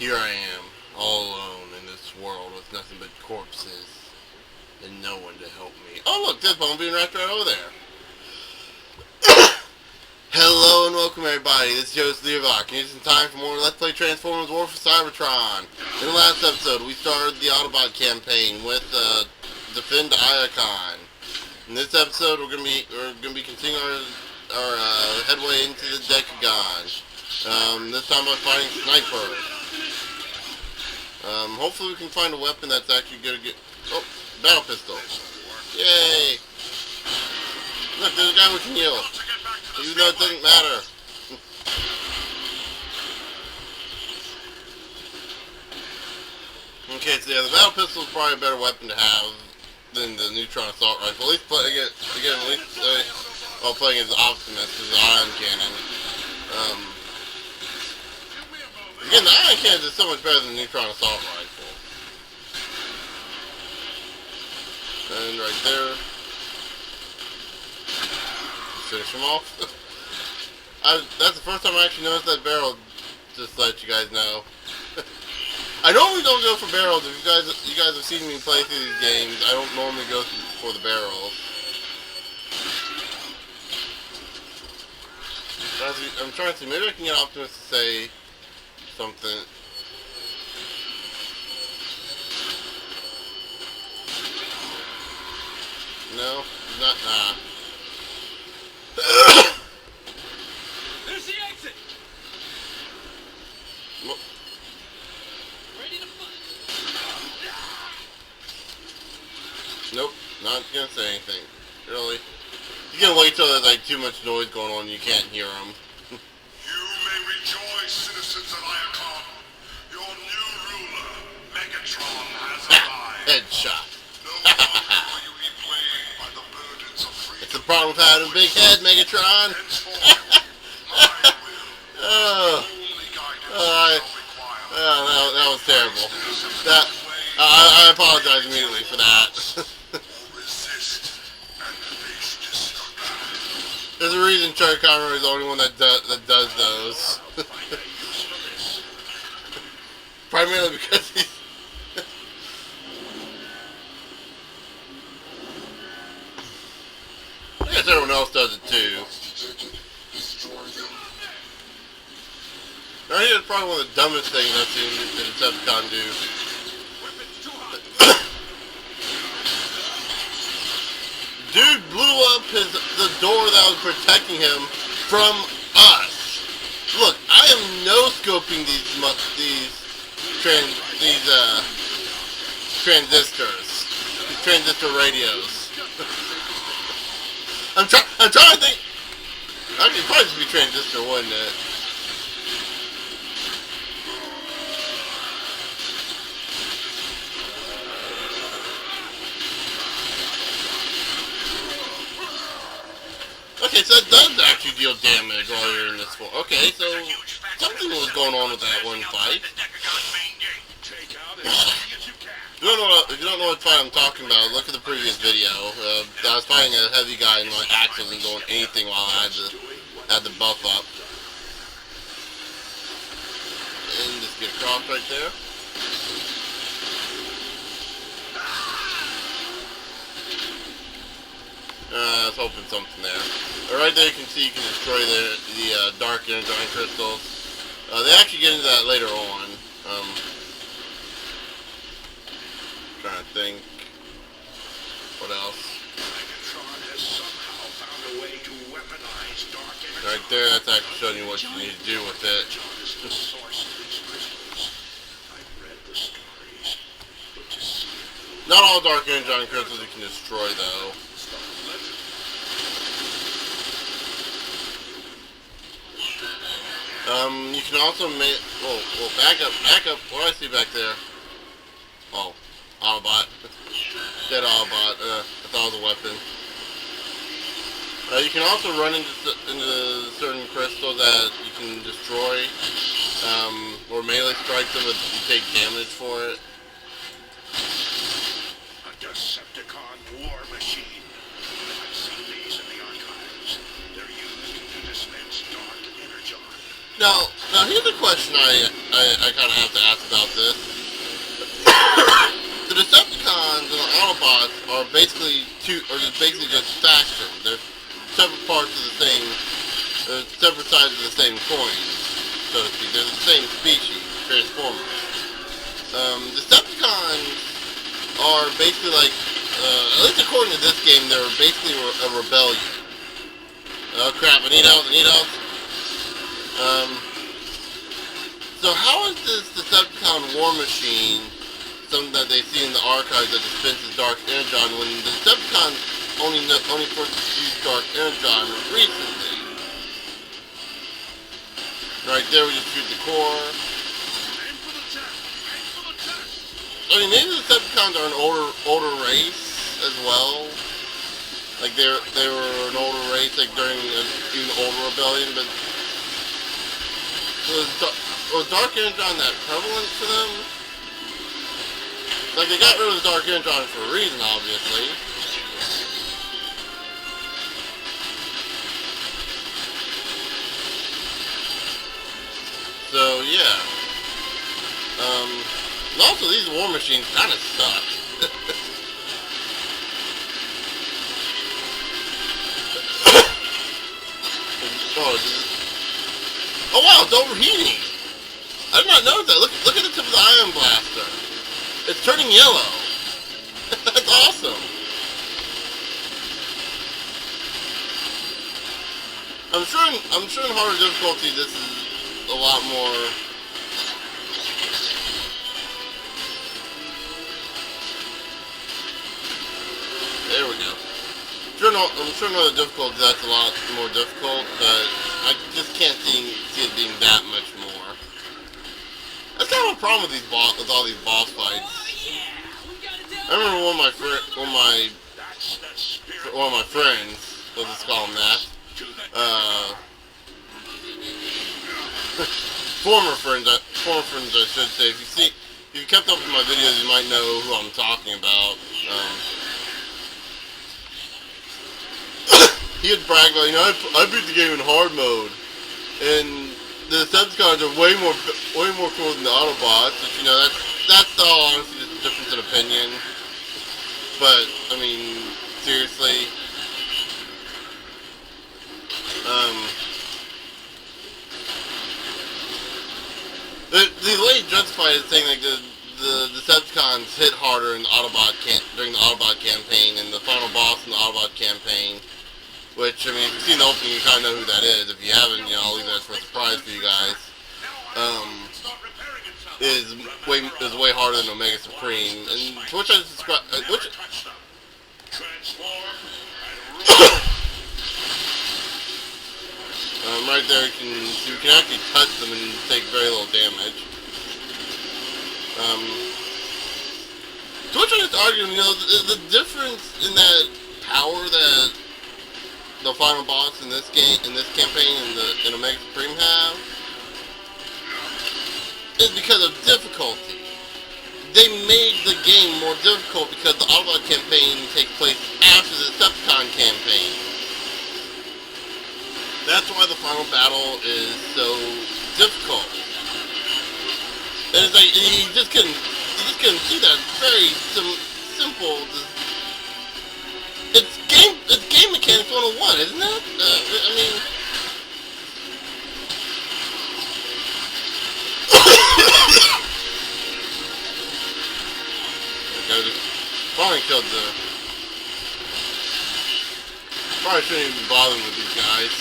Here I am, all alone in this world with nothing but corpses and no one to help me. Oh look, there's Bumblebee and Raptor right over there. Hello and welcome everybody, this is Joseph Learlock, and it's time for more Let's Play Transformers War for Cybertron. In the last episode, we started the Autobot campaign with Defend Energon. In this episode, we're gonna be continuing our headway into the Decagon. This time by fighting snipers. Hopefully we can find a weapon that's actually gonna get... Oh, battle pistol. Yay! Look, there's a guy we can heal. Even though it doesn't matter. Okay, so yeah, the battle pistol is probably a better weapon to have than the neutron assault rifle. At least playing it, again, while playing as Optimus, as the ion cannon. Again, the ion cannon is so much better than the neutron assault rifle. And right there. Finish him off. That's the first time I actually noticed that barrel, just to let you guys know. I normally don't go for barrels. If you guys have seen me play through these games, I don't normally go for the barrels. I'm trying to see, maybe I can get Optimus to say something. No, he's not. Nah. There's the exit. Well, Ready to fight. nope, not gonna say anything. Really? He's gonna wait till there's like too much noise going on and you can't hear him. You may rejoice, citizens of Energon. Your new ruler, Megatron, has arrived. Headshot. No longer will you be plagued by the burdens of freedom. It's the problem with having a big head, Megatron. Henceforth, my will, Oh, only guidance I- you require. that was terrible. I apologize immediately for that. Resist and face destruction. There's a reason Charlie Conroy is the only one that does those. Primarily because he's... I guess everyone else does it too. I think it's probably one of the dumbest things I've seen the Decepticon do. Dude blew up the door that was protecting him from us. Look, I am no-scoping these transistor radios. I'm trying to think. Actually, it'd probably just be transistor, wouldn't it? Okay, so it does actually deal damage while you're in this form. Okay, so something was going on with that one fight. If you don't know what fight I'm talking about, look at the previous video. I was fighting a heavy guy and my axe wasn't doing anything while I had the buff up. And just get across right there. I was hoping something there. Right there you can see you can destroy the dark Energon crystals. They actually get into that later on. Trying to think. What else? Megatron has somehow found a way to weaponize dark energy. Right there, that's actually showing you what you need to do with it. Megatron is the source of these crystals. I've read the stories, but to see it Not all dark Energon crystals you can destroy though. You can also make... Well, back up. What do I see back there? Oh, Autobot. Dead Autobot. I thought it was a weapon. You can also run into certain crystals that you can destroy, or melee strike them if you take damage for it. a Decepticon war machine. I've seen these in the archives. They're used to dispense dark energon. Now here's a question I kind of have to ask about this. The Decepticons and the Autobots are basically just factions. They're separate parts of the same, separate sides of the same coin, so to speak. They're the same species, Transformers. Decepticons are basically like, at least according to this game, they're basically a rebellion. Oh crap! I need help! So how is this Decepticon war machine something that they see in the archives that dispenses Dark Energon when the Decepticons only first used Dark Energon recently? Right there, we just shoot the core. I mean, maybe the Decepticons are an older race as well. Like they were an older race, like during even the older rebellion, but was Dark Energon that prevalent for them? Like they got rid of the Dark Energon for a reason, obviously. So yeah. And also these war machines kind of suck. Oh wow, it's overheating! I did not notice that. Look at the tip of the ion blaster. It's turning yellow. That's awesome. I'm sure in harder difficulty this is a lot more. There we go. I'm sure in other difficulties that's a lot more difficult, but I just can't see it being that much more. That's kind of a problem with all these boss fights. I remember one of my friends, let's just call him that, former friends I should say. If you kept up with my videos, you might know who I'm talking about. He would brag about, I beat the game in hard mode, and the Decepticons are way more cool than the Autobots. Which, that's all honestly just a difference in opinion. But I mean, seriously, the way justified is saying like the Decepticons hit harder in the during the Autobot campaign and the final boss in the Autobot campaign. Which, I mean, if you've seen the opening, you kind of know who that is. If you haven't, I'll leave that for a surprise for you guys. Is way harder than Omega Supreme, and to which I describe, right there, you can actually touch them and take very little damage. To which I just argue, the difference in that power that the final boss in this campaign, and Omega Supreme have, is because of difficulty. They made the game more difficult because the Autobot campaign takes place after the Decepticon campaign. That's why the final battle is so difficult. And it's like you just couldn't see that. It's very simple. It's game mechanics 101, isn't it? I mean, finally killed probably shouldn't even be bothering with these guys.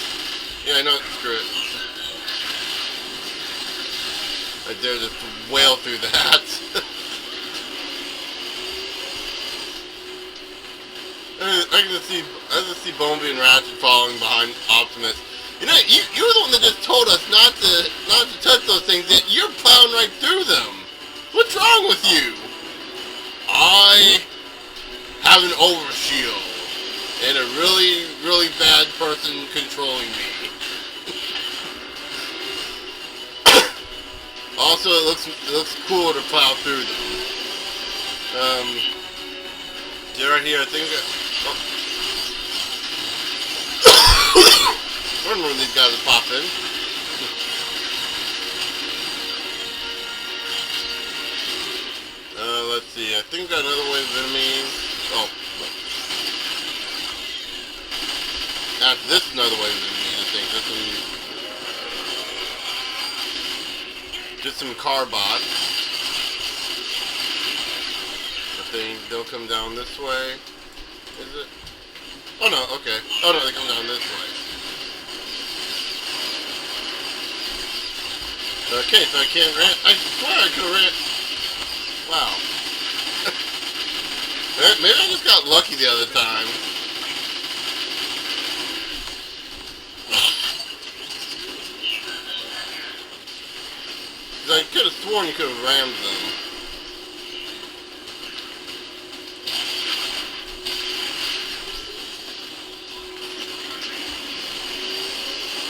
Yeah, I know, screw it. I dare just wail through that. I can see Bumblebee and Ratchet following behind Optimus. You're the one that just told us not to touch those things, yet you're plowing right through them. What's wrong with you? I have an overshield and a really, really bad person controlling me. Also, it looks cool to plow through them. Yeah, right here, I think. I don't know where these guys will pop in. let's see. I think we got another wave of enemies. Oh. After this, another wave of enemies, I think. Just some car bots. I think they'll come down this way. Is it? Oh no, okay. Oh no, they come down this way. Okay, so I can't ran. I swear I could have ran. Wow. Maybe I just got lucky the other time. I could have sworn you could have rammed them.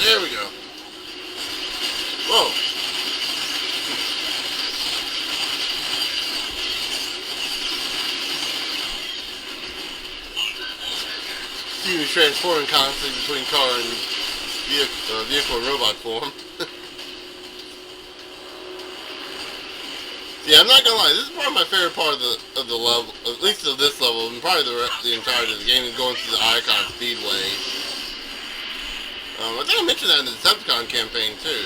There we go. Whoa. See me transforming constantly between car and vehicle and robot form. Yeah, I'm not gonna lie. This is probably my favorite part of the level, at least of this level, and probably the entirety of the game is going through the Icon Speedway. I think I mentioned that in the Decepticon campaign too.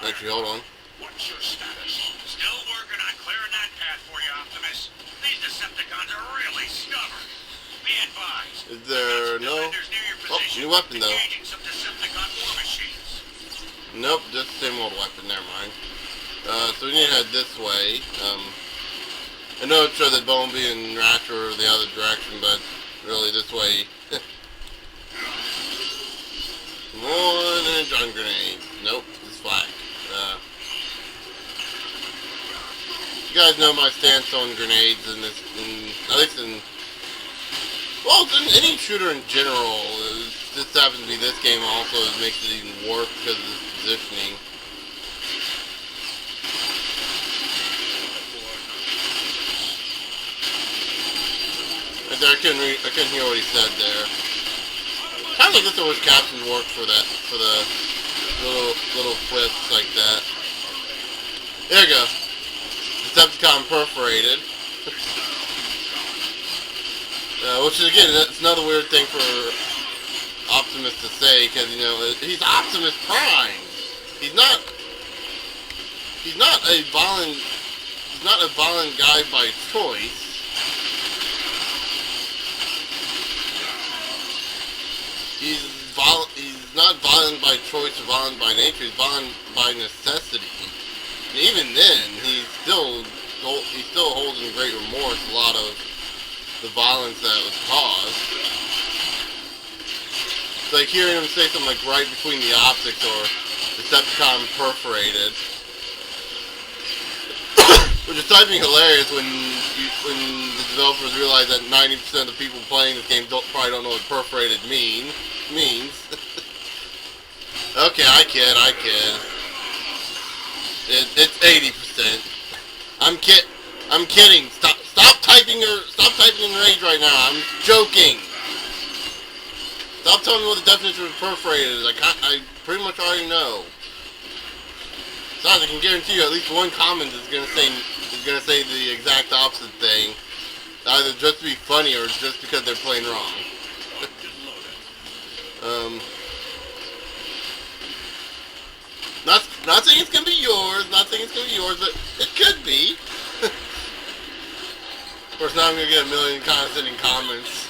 Actually, hold on. What's your status? Still working on clearing that path for you, Optimus. These Decepticons are really stubborn. Be advised. Is there no? Oh, new weapon though. Engaging some Decepticon war machines. Nope, just the same old weapon. Never mind. So we need to head this way. I know it showed that Bumblebee and Ratchet were the other direction, but really this way. One and a stun grenade. Nope, it's flak. You guys know my stance on grenades in this, at least in, well, in any shooter in general. This happens to be this game also. It makes it even worse because of this positioning. Right there, I couldn't hear what he said there. Kind of like this was Captain work for that, for the little flips like that. There you go. Decepticon perforated. Which is, again, that's another weird thing for Optimus to say, because, you know, he's Optimus Prime. He's not a violent guy by choice. He's not violent by choice or violent by nature. He's violent by necessity. And even then, he still holds in great remorse a lot of the violence that was caused. It's like hearing him say something like right between the optics or Decepticon perforated. Which is typing hilarious when the developers realize that 90% of the people playing this game probably don't know what perforated means. Okay, I kid. It's 80%. I'm kidding. Stop typing in rage right now. I'm joking. Stop telling me what the definition of perforated is. I pretty much already know. Besides, I can guarantee you at least one comment is gonna say the exact opposite thing. Either just to be funny or just because they're plain wrong. Not saying it's gonna be yours, but it could be. Of course, now I'm gonna get a million condescending comments.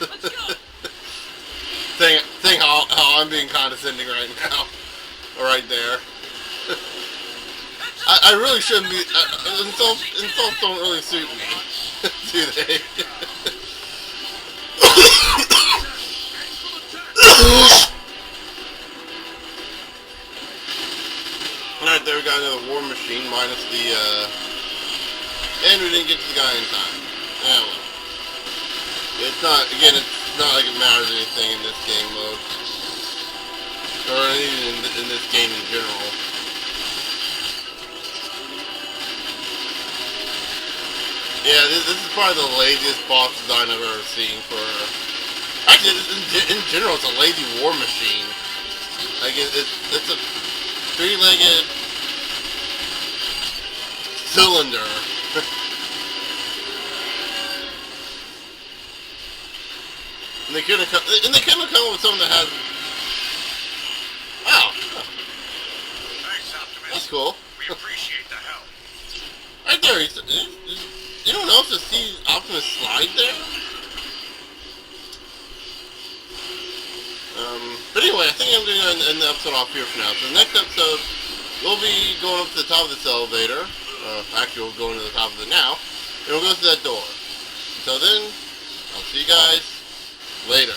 saying how I'm being condescending right now. Right there. I really shouldn't be, insults don't really suit me. Do they? Alright, there we got another war machine, minus the, and we didn't get to the guy in time. Yeah, well. It's not like it matters anything in this game mode. Or even in this game in general. Yeah, this is probably the laziest boss design I've ever seen for... Actually, in general, it's a lazy war machine. Like, it's a three-legged cylinder. And they couldn't come. And they couldn't come up with something that has. Wow, Thanks, Optimus. that's cool. We appreciate the help. Right there. Anyone else to see Optimus slide there? But anyway, I think I'm going to end the episode off here for now. So the next episode, we'll be going up to the top of this elevator. Actually, we'll go into the top of it now. And we'll go through that door. Until then, I'll see you guys later.